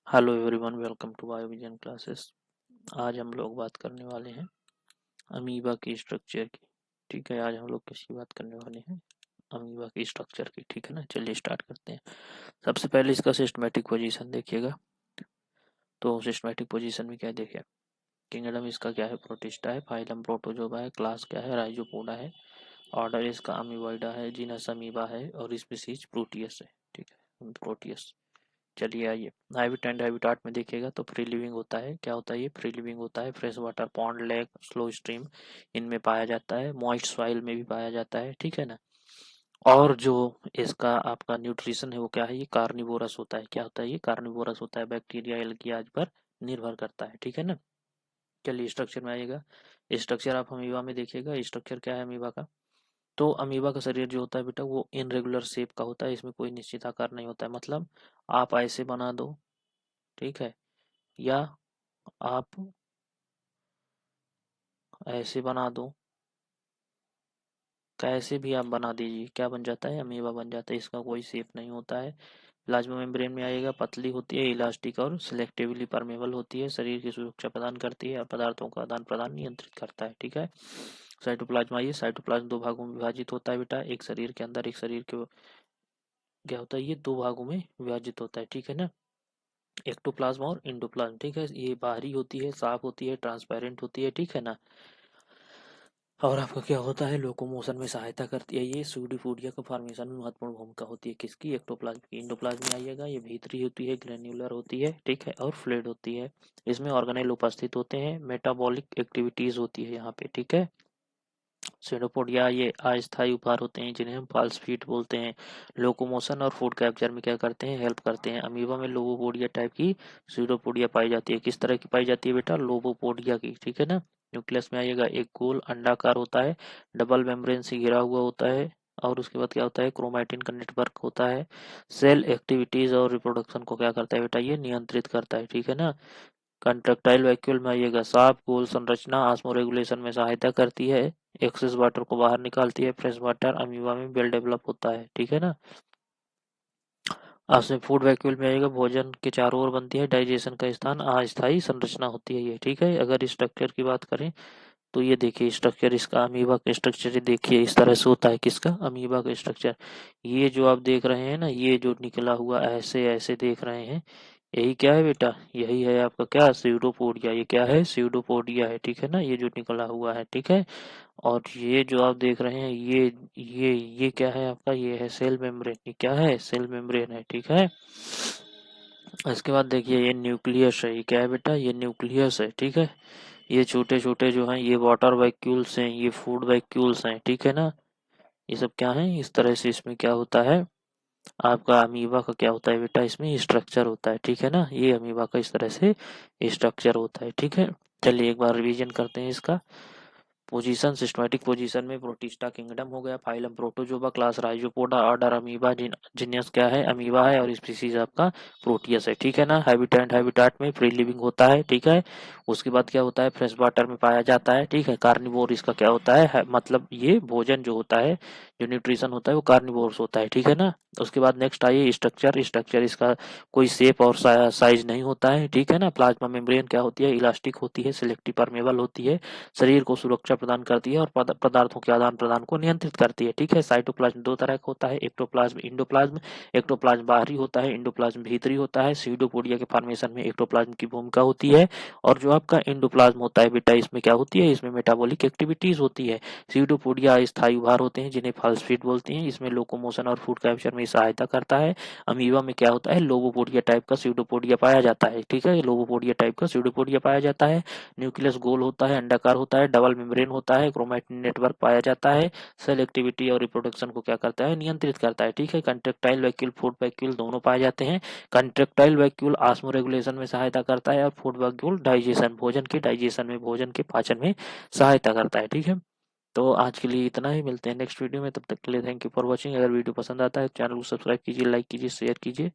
Hello everyone, welcome to Biovision classes. आज हम लोग बात करने वाले हैं अमीबा की स्ट्रक्चर की। ठीक है, आज हम लोग किसकी बात करने वाले हैं? अमीबा की स्ट्रक्चर की। ठीक है ना, चलिए स्टार्ट करते हैं। सबसे पहले इसका सिस्टमेटिक पोजीशन देखिएगा। तो सिस्टमेटिक पोजीशन में क्या देखिए, किंगडम इसका क्या है? प्रोटिस्टा है। फाइलम प्रोटोजोआ है। क्लास क्या है? राइजोपोडा है। ऑर्डर इसका अमीबॉइडा है। जीनस अमीबा है और स्पीसीज प्रोटियस है। ठीक है, प्रोटियस। चलिए आइए, हैबिट एंड हैबिटाट में देखिएगा तो फ्री लिविंग होता है। क्या होता है? ये फ्री लिविंग होता है। Fresh water, pond, lake, slow stream, इनमें पाया जाता है। मॉइस्ट सॉइल में भी पाया जाता है। ठीक है ना। और जो इसका आपका न्यूट्रिशन है वो क्या है? ये कार्निवोरस होता है। क्या होता है? ये कार्निवोरस होता है। बैक्टीरिया, एल्गी आदि पर निर्भर करता है। ठीक है ना। चलिए स्ट्रक्चर में आइएगा। स्ट्रक्चर आप अमीबा में देखिएगा। स्ट्रक्चर क्या है अमीबा का? तो अमीबा का शरीर जो होता है बेटा, वो इनरेगुलर शेप का होता है। इसमें कोई निश्चित आकार नहीं होता है। मतलब आप ऐसे बना दो, ठीक है, या आप ऐसे बना दो, कैसे भी आप बना दीजिए, क्या बन जाता है? अमीबा बन जाता है। इसका कोई शेप नहीं होता है। प्लाज्मा मेम्ब्रेन में आइएगा। पतली होती है, इलास्टिक और सिलेक्टिवली परमेबल होती है। शरीर की सुरक्षा प्रदान करती है और पदार्थों का आदान प्रदान नियंत्रित करता है। ठीक है। साइटोप्लाज्म आइए। साइटोप्लाज्म दो भागों में विभाजित होता है बेटा। एक शरीर के अंदर, एक शरीर के क्या होता है? ये दो भागों में विभाजित होता है। ठीक है ना। एक्टोप्लाज्म और इंडोप्लाज्म। ठीक है, ये बाहरी होती है, साफ होती है, ट्रांसपेरेंट होती है। ठीक है ना। और आपका क्या होता है? लोकोमोशन में सहायता करती है। ये सूडोपोडिया का फॉर्मेशन में महत्वपूर्ण भूमिका होती है। किसकी? एक्टोप्लाज्म की। इंडोप्लाज्म में आइएगा, ये भीतरी होती है, ग्रेन्युलर होती है, ठीक है, और फ्लूइड होती है। इसमें ऑर्गेनेल उपस्थित होते हैं। मेटाबॉलिक एक्टिविटीज होती है यहाँ पे। ठीक है। सीडोपोडिया ये अस्थायी उपहार होते हैं जिन्हें हम फाल्सफीट बोलते हैं। लोकोमोशन और फूड कैप्चर में क्या करते हैं? हेल्प करते हैं। अमीबा में लोबोपोडिया टाइप की सीडोपोडिया पाई जाती है। किस तरह की पाई जाती है बेटा? लोबोपोडिया की। ठीक है ना। न्यूक्लियस में आइएगा, एक गोल अंडाकार होता है, डबल मेम्ब्रेन से घिरा हुआ होता है। और उसके बाद क्या होता है? क्रोमैटिन का नेटवर्क होता है। सेल एक्टिविटीज और रिप्रोडक्शन को क्या करता है बेटा? ये नियंत्रित करता है। ठीक है ना। कंट्रैक्टाइल वैक्यूल में आइएगा, साफ गोल संरचना ऑस्मोरेगुलेशन में सहायता करती है। एक्सेस वाटर को बाहर निकालती है। फ्रेश वाटर अमीबा में वेल डेवलप होता है। ठीक है ना। आपसे फूड वैक्यूल में आएगा, भोजन के चारों ओर बनती है। डाइजेशन का स्थान, अस्थायी संरचना होती है ये। ठीक है। अगर स्ट्रक्चर की बात करें तो ये देखिए स्ट्रक्चर इसका, अमीबा का स्ट्रक्चर ये देखिए इस तरह से होता है। किसका? अमीबा का स्ट्रक्चर। ये जो आप देख रहे हैं ना, ये जो निकला हुआ ऐसे ऐसे देख रहे हैं, यही क्या है बेटा? यही है आपका क्या? स्यूडोपोडिया। ये क्या है? स्यूडोपोडिया है। ठीक है ना, ये जो निकला हुआ है। ठीक है। और ये जो आप देख रहे हैं, ये क्या है आपका? ये है सेल मेम्ब्रेन। ये क्या है? सेल मेम्ब्रेन है। ठीक है। इसके बाद देखिए, ये न्यूक्लियस है। ये क्या है बेटा? ये न्यूक्लियस है। ठीक है। ये छोटे छोटे जो हैं, ये वाटर वैक्यूल्स हैं, ये फूड वैक्यूल्स हैं। ठीक है ना। ये सब क्या है? इस तरह से इसमें क्या होता है आपका? अमीबा का क्या होता है बेटा? इसमें स्ट्रक्चर होता है। ठीक है ना। ये अमीबा का इस तरह से स्ट्रक्चर होता है। ठीक है। चलिए एक बार रिवीजन करते हैं इसका। पोजीशन, सिस्टमैटिक पोजीशन में प्रोटिस्टा किंगडम हो गया। Phylum protozoa, class rhizopoda, order amoeba, genus क्या है? अमीबा है, और स्पीसीज आपका प्रोटियस है। ठीक है ना। हैबिटेट, हैबिटाट में फ्री लिविंग होता है। ठीक है। उसके बाद क्या होता है? फ्रेश वाटर में पाया जाता है। ठीक है। कार्निवोर इसका क्या होता है? मतलब ये भोजन जो होता है, जो न्यूट्रिशन होता है, वो कार्निवोर्स होता है। ठीक है ना। उसके बाद नेक्स्ट आइए स्ट्रक्चर। स्ट्रक्चर इसका कोई शेप और साइज नहीं होता है। ठीक है ना। प्लाज्मा मेम्ब्रेन क्या होती है? इलास्टिक होती है, सिलेक्टिव परमेबल होती है, शरीर को सुरक्षा प्रदान करती है और पदार्थों के आदान प्रदान को नियंत्रित करती है। ठीक है। साइटोप्लाज्म दो तरह का होता है, एक्टोप्लाज्म, इंडोप्लाज्म। एक्टोप्लाज्म बाहरी होता है, इंडोप्लाज्म भीतरी होता है। सीडोपोडिया के फॉर्मेशन में एक्टोप्लाज्म की भूमिका होती है। और जो आपका इंडोप्लाज्म होता है बेटा, इसमें क्या होती है? इसमें मेटाबॉलिक एक्टिविटीज होती है। सीडोपोडिया अस्थायी उभार होते हैं जिन्हें फाल्सफीट बोलते हैं। इसमें लोकोमोशन और फूड कैप्चर में सहायता करता है। अमीबा में क्या होता है? लोबोपोडिया टाइप का सीडोपोडिया पाया जाता है। ठीक है। लोबोपोडिया टाइप का सीडोपोडिया पाया जाता है। न्यूक्लियस गोल होता है, अंडाकार होता है, डबल मेम्ब्रेन होता है, क्रोमैटिन नेटवर्क पाया जाता है। सेल एक्टिविटी और रिप्रोडक्शन को क्या करता है? नियंत्रित करता है। ठीक है। कंट्रेक्टाइल वैक्यूल, फूड वैक्यूल दोनों पाए जाते हैं। कंट्रेक्टाइल वैक्यूल ऑस्मो रेगुलेशन में सहायता करता है और फूड वैक्यूल डाइजेशन, भोजन के डाइजेशन में, भोजन के पाचन में सहायता करता है। ठीक है। तो आज के लिए इतना ही, मिलते हैं नेक्स्ट वीडियो में। तब तक के लिए थैंक यू फॉर वॉचिंग। अगर वीडियो पसंद आता है चैनल को सब्सक्राइब कीजिए, लाइक कीजिए, शेयर कीजिए।